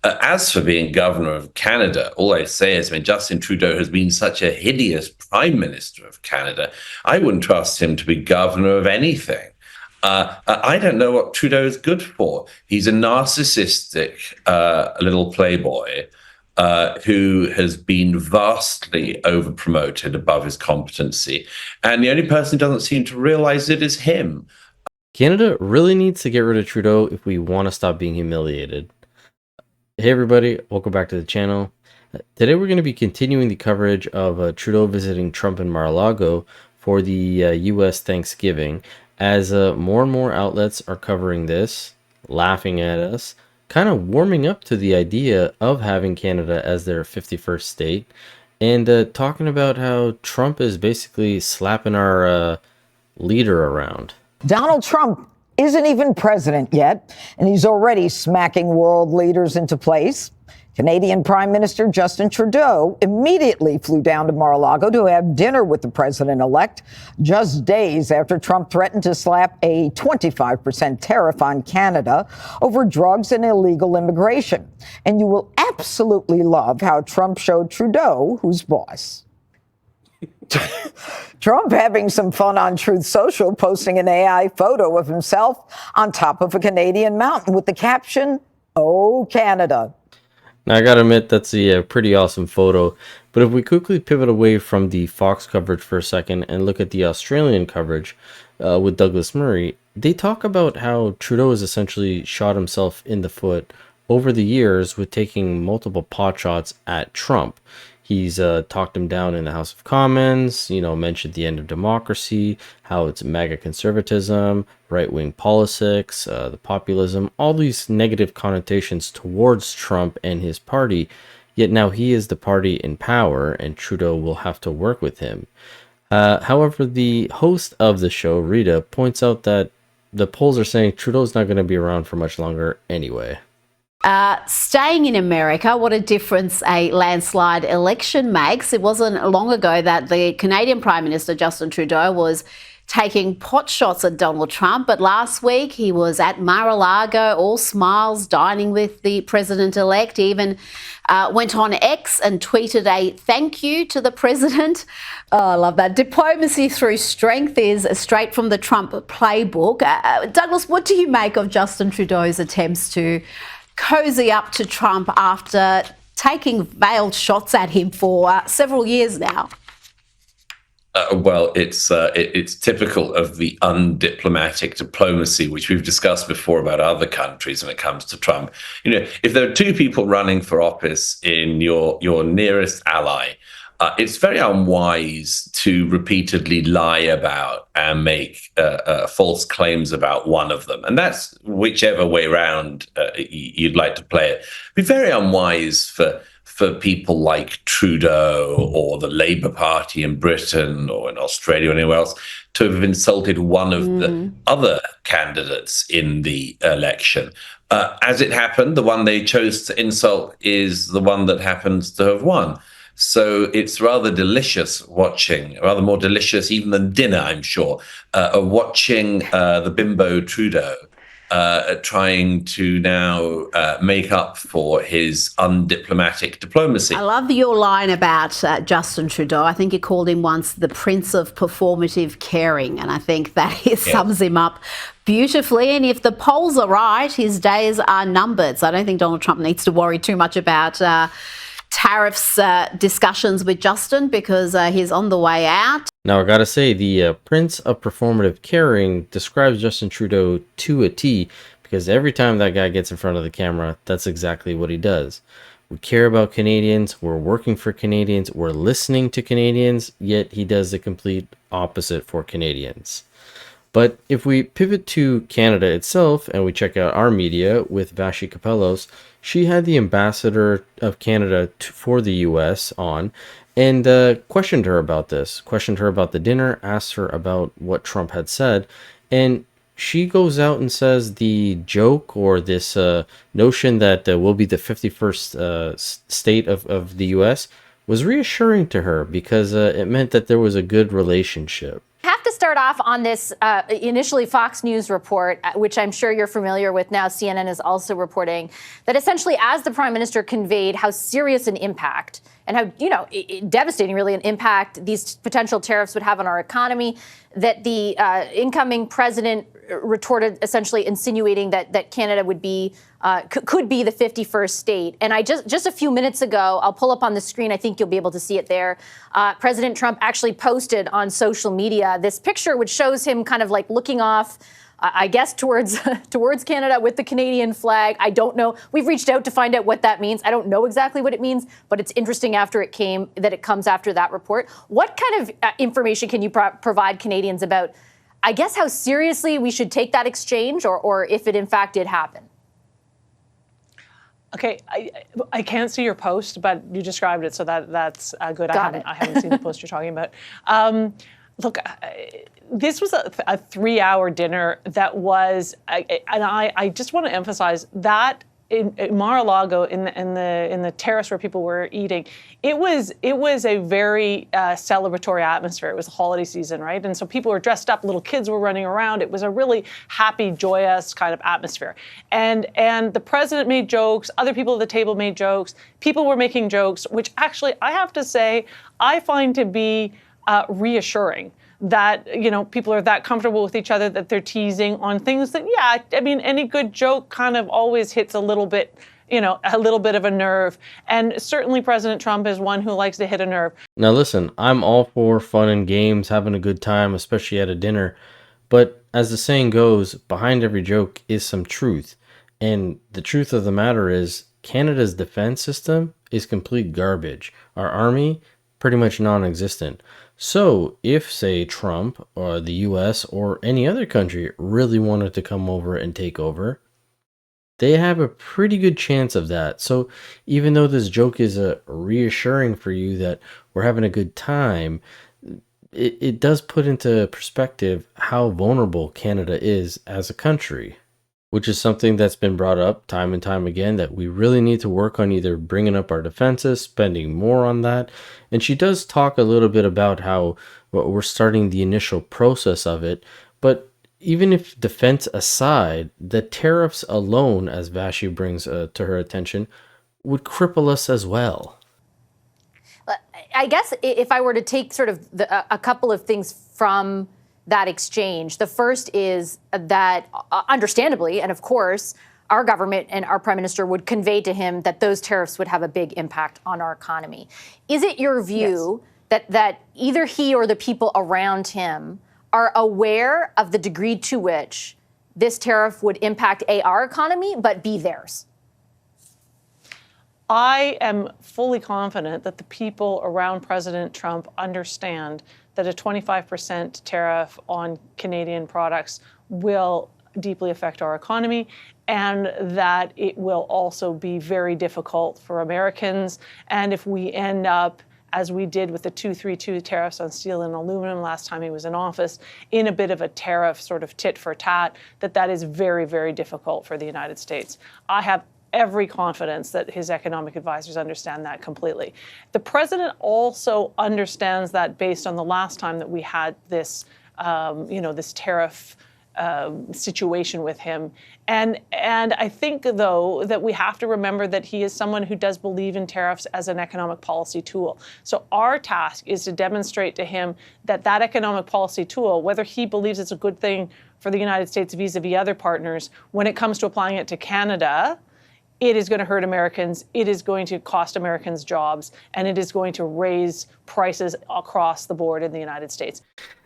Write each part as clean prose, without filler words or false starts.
As for being governor of Canada, all I say is, I mean, Justin Trudeau has been such a hideous prime minister of Canada. I wouldn't trust him to be governor of anything. I don't know what Trudeau is good for. He's a narcissistic little playboy who has been vastly overpromoted above his competency. And the only person who doesn't seem to realize it is him. Canada really needs to get rid of Trudeau if we want to stop being humiliated. Hey everybody, welcome back to the channel. Today we're going to be continuing the coverage of Trudeau visiting Trump in Mar-a-Lago for the US Thanksgiving, as more and more outlets are covering this, laughing at us, kind of warming up to the idea of having Canada as their 51st state, and talking about how Trump is basically slapping our leader around. Donald Trump isn't even president yet, and he's already smacking world leaders into place. Canadian Prime Minister Justin Trudeau immediately flew down to Mar-a-Lago to have dinner with the president-elect, just days after Trump threatened to slap a 25% tariff on Canada over drugs and illegal immigration. And you will absolutely love how Trump showed Trudeau who's boss. Trump having some fun on Truth Social, posting an AI photo of himself on top of a Canadian mountain with the caption, "Oh, Canada." Now, I gotta admit, that's a pretty awesome photo, but if we quickly pivot away from the Fox coverage for a second and look at the Australian coverage with Douglas Murray, they talk about how Trudeau has essentially shot himself in the foot over the years with taking multiple pot shots at Trump. He's talked him down in the House of Commons, mentioned the end of democracy, how it's MAGA conservatism, right-wing politics, the populism, all these negative connotations towards Trump and his party. Yet now he is the party in power and Trudeau will have to work with him. However, the host of the show, Rita, points out that the polls are saying Trudeau's not going to be around for much longer anyway. Staying in America, what a difference a landslide election makes. It wasn't long ago that the Canadian Prime Minister, Justin Trudeau, was taking pot shots at Donald Trump. But last week he was at Mar-a-Lago, all smiles, dining with the president-elect. He even went on X and tweeted a thank you to the president. Oh, I love that. Diplomacy through strength is straight from the Trump playbook. Douglas, what do you make of Justin Trudeau's attempts to cozy up to Trump after taking veiled shots at him for several years now? Well, it's typical of the undiplomatic diplomacy, which we've discussed before about other countries when it comes to Trump. If there are two people running for office in your nearest ally, it's very unwise to repeatedly lie about and make false claims about one of them. And that's whichever way around you'd like to play it. It'd be very unwise for people like Trudeau or the Labour Party in Britain or in Australia or anywhere else to have insulted one of the other candidates in the election. As it happened, the one they chose to insult is the one that happens to have won. So it's rather delicious watching, rather more delicious even than dinner, I'm sure, watching the Bimbo Trudeau trying to now make up for his undiplomatic diplomacy. I love your line about Justin Trudeau. I think you called him once the Prince of Performative Caring, and I think that sums him up beautifully. And if the polls are right, his days are numbered. So I don't think Donald Trump needs to worry too much about tariffs discussions with Justin, because he's on the way out. Now, I gotta say, the Prince of Performative Caring describes Justin Trudeau to a T, because every time that guy gets in front of the camera, that's exactly what he does. We care about Canadians, we're working for Canadians, we're listening to Canadians, yet he does the complete opposite for Canadians. But if we pivot to Canada itself and we check out our media with Vashi Kapelos, she had the ambassador of Canada for the US on and questioned her about this, questioned her about the dinner, asked her about what Trump had said, and she goes out and says the joke or this notion that we'll be the 51st state of the US was reassuring to her because it meant that there was a good relationship. I have to start off on this initially Fox News report, which I'm sure you're familiar with now. CNN is also reporting that essentially, as the prime minister conveyed how serious an impact and how, devastating really an impact these potential tariffs would have on our economy, that the incoming president retorted, essentially insinuating that Canada would be could be the 51st state. And I just a few minutes ago, I'll pull up on the screen, I think you'll be able to see it there. President Trump actually posted on social media this picture, which shows him kind of like looking off, I guess, towards Canada with the Canadian flag. I don't know. We've reached out to find out what that means. I don't know exactly what it means, but it's interesting that it comes after that report. What kind of information can you provide Canadians about, I guess, how seriously we should take that exchange, or if it in fact did happen? Okay, I can't see your post, but you described it, so that's good. I haven't seen the post you're talking about. Look, this was a 3-hour dinner that was, and I just want to emphasize that in Mar-a-Lago, in the terrace where people were eating, it was a very celebratory atmosphere. It was the holiday season, right? And so people were dressed up, little kids were running around. It was a really happy, joyous kind of atmosphere. And the president made jokes. Other people at the table made jokes. People were making jokes, which actually I have to say I find to be reassuring. That, people are that comfortable with each other that they're teasing on things that, any good joke kind of always hits a little bit of a nerve. And certainly President Trump is one who likes to hit a nerve. Now listen, I'm all for fun and games, having a good time, especially at a dinner. But as the saying goes, behind every joke is some truth. And the truth of the matter is, Canada's defense system is complete garbage. Our army, pretty much non-existent. So if, say, Trump or the US or any other country really wanted to come over and take over, they have a pretty good chance of that. So even though this joke is reassuring for you that we're having a good time, it does put into perspective how vulnerable Canada is as a country, which is something that's been brought up time and time again, that we really need to work on either bringing up our defenses, spending more on that. And she does talk a little bit about how we're starting the initial process of it. But even if defense aside, the tariffs alone, as Vashi brings to her attention, would cripple us as well. I guess if I were to take sort of a couple of things from that exchange. The first is that, understandably, and of course, our government and our prime minister would convey to him that those tariffs would have a big impact on our economy. Is it your view that either he or the people around him are aware of the degree to which this tariff would impact our economy, but B, theirs? I am fully confident that the people around President Trump understand that a 25% tariff on Canadian products will deeply affect our economy, and that it will also be very difficult for Americans. And if we end up, as we did with the 232 tariffs on steel and aluminum last time he was in office, in a bit of a tariff sort of tit for tat, that is very, very difficult for the United States. I have every confidence that his economic advisors understand that completely. The president also understands that based on the last time that we had this, this tariff situation with him. And I think, though, that we have to remember that he is someone who does believe in tariffs as an economic policy tool. So our task is to demonstrate to him that economic policy tool, whether he believes it's a good thing for the United States vis-a-vis other partners, when it comes to applying it to Canada, it is going to hurt Americans, it is going to cost Americans jobs, and it is going to raise prices across the board in the United States.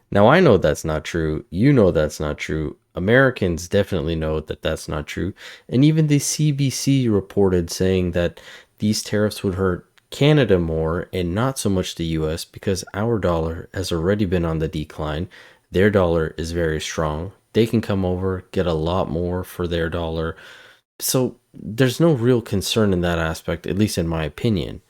Now, I know that's not true. You know that's not true. Americans definitely know that that's not true. And even the CBC reported saying that these tariffs would hurt Canada more and not so much the US because our dollar has already been on the decline. Their dollar is very strong. They can come over, get a lot more for their dollar. So there's no real concern in that aspect, at least in my opinion.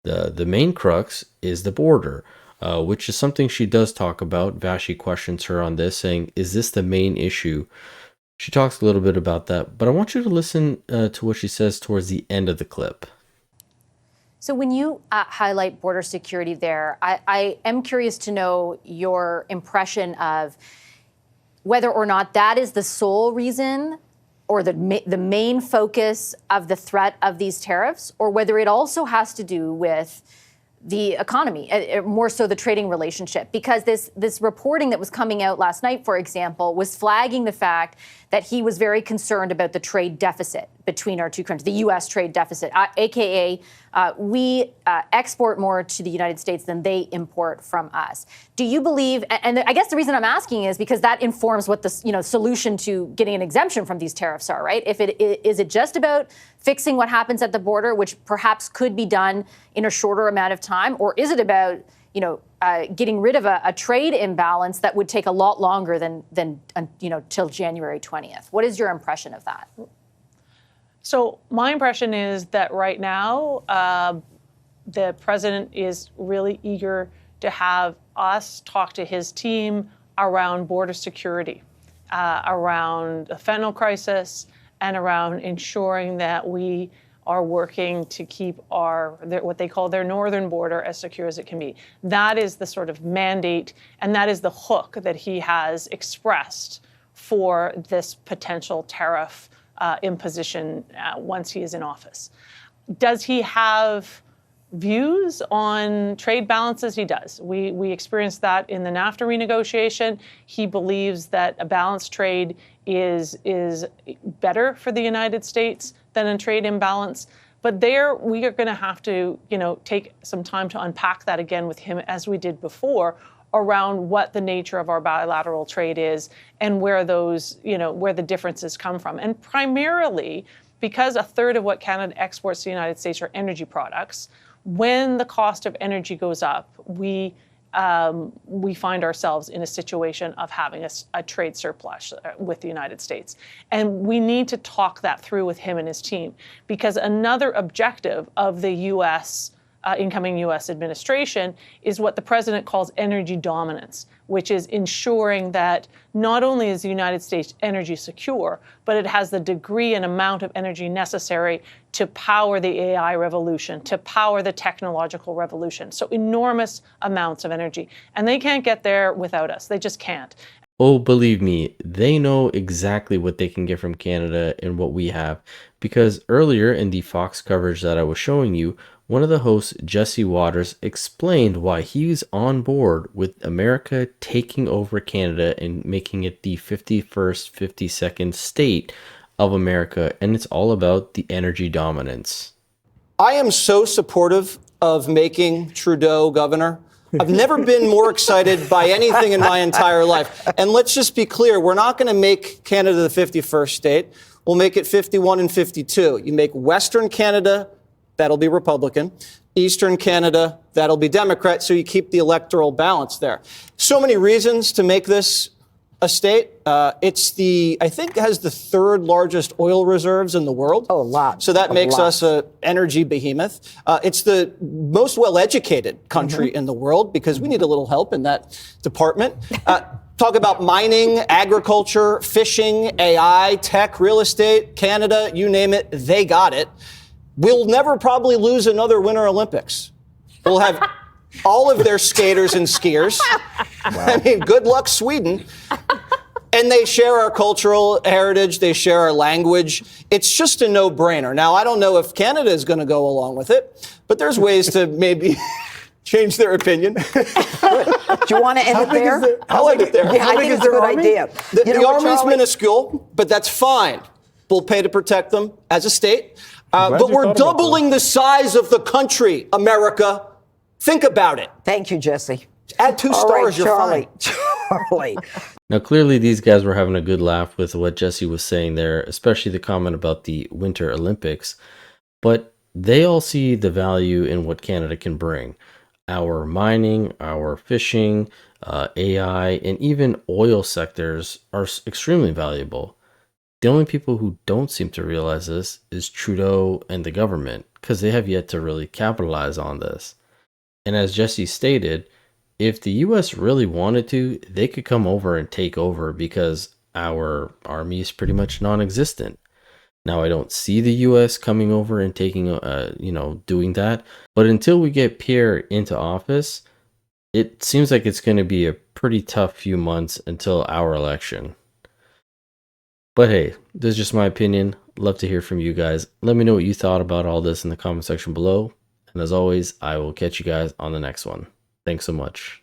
The main crux is the border, which is something she does talk about. Vashi questions her on this, saying, is this the main issue? She talks a little bit about that, but I want you to listen to what she says towards the end of the clip. So when you highlight border security there, I am curious to know your impression of whether or not that is the sole reason or the main focus of the threat of these tariffs, or whether it also has to do with the economy, more so the trading relationship. Because this reporting that was coming out last night, for example, was flagging the fact that he was very concerned about the trade deficit between our two countries, the U.S. trade deficit, aka we export more to the United States than they import from us. Do you believe, and I guess the reason I'm asking is because that informs what the solution to getting an exemption from these tariffs are, right? Is it just about fixing what happens at the border, which perhaps could be done in a shorter amount of time, or is it about getting rid of a trade imbalance that would take a lot longer than till January 20th? What is your impression of that? So my impression is that right now, the president is really eager to have us talk to his team around border security, around the fentanyl crisis, and around ensuring that we are working to keep what they call their northern border as secure as it can be. That is the sort of mandate, and that is the hook that he has expressed for this potential tariff imposition once he is in office. Does he have views on trade balances? He does. We experienced that in the NAFTA renegotiation. He believes that a balanced trade is better for the United States than a trade imbalance. But there, we are going to have to, take some time to unpack that again with him, as we did before, around what the nature of our bilateral trade is and where those, where the differences come from. And primarily, because a third of what Canada exports to the United States are energy products, when the cost of energy goes up, we find ourselves in a situation of having a trade surplus with the United States. And we need to talk that through with him and his team, because another objective of the incoming U.S. administration is what the president calls energy dominance, which is ensuring that not only is the United States energy secure, but it has the degree and amount of energy necessary to power the AI revolution, to power the technological revolution. So enormous amounts of energy. And they can't get there without us. They just can't. Oh, believe me, they know exactly what they can get from Canada and what we have. Because earlier in the Fox coverage that I was showing you, one of the hosts, Jesse Waters, explained why he's on board with America taking over Canada and making it the 51st, 52nd state of America. And it's all about the energy dominance. I am so supportive of making Trudeau governor. I've never been more excited by anything in my entire life. And let's just be clear, we're not going to make Canada the 51st state. We'll make it 51 and 52. You make Western Canada, that'll be Republican. Eastern Canada, that'll be Democrat. So you keep the electoral balance there. So many reasons to make this a state. I think it has the third largest oil reserves in the world. Oh, a lot. So that makes us an energy behemoth. It's the most well-educated country in the world, because we need a little help in that department. Talk about mining, agriculture, fishing, AI, tech, real estate, Canada, you name it, they got it. We'll never probably lose another Winter Olympics. We'll have all of their skaters and skiers. Wow. I mean, good luck, Sweden. And they share our cultural heritage. They share our language. It's just a no-brainer. Now, I don't know if Canada is going to go along with it, but there's ways to maybe change their opinion. Do you want to end it there? I'll end it there. Yeah, I think it's a good idea. The army's minuscule, but that's fine. We'll pay to protect them as a state. But we're doubling the size of the country, America. Think about it. Thank you, Jesse. Add 2 stars, you're fine. Charlie. Now, clearly, these guys were having a good laugh with what Jesse was saying there, especially the comment about the Winter Olympics. But they all see the value in what Canada can bring. Our mining, our fishing, AI, and even oil sectors are extremely valuable. The only people who don't seem to realize this is Trudeau and the government, because they have yet to really capitalize on this. And as Jesse stated, if the US really wanted to, they could come over and take over, because our army is pretty much non-existent. Now, I don't see the US coming over and taking, doing that. But until we get Pierre into office, it seems like it's going to be a pretty tough few months until our election. But hey, this is just my opinion. Love to hear from you guys. Let me know what you thought about all this in the comment section below. And as always, I will catch you guys on the next one. Thanks so much.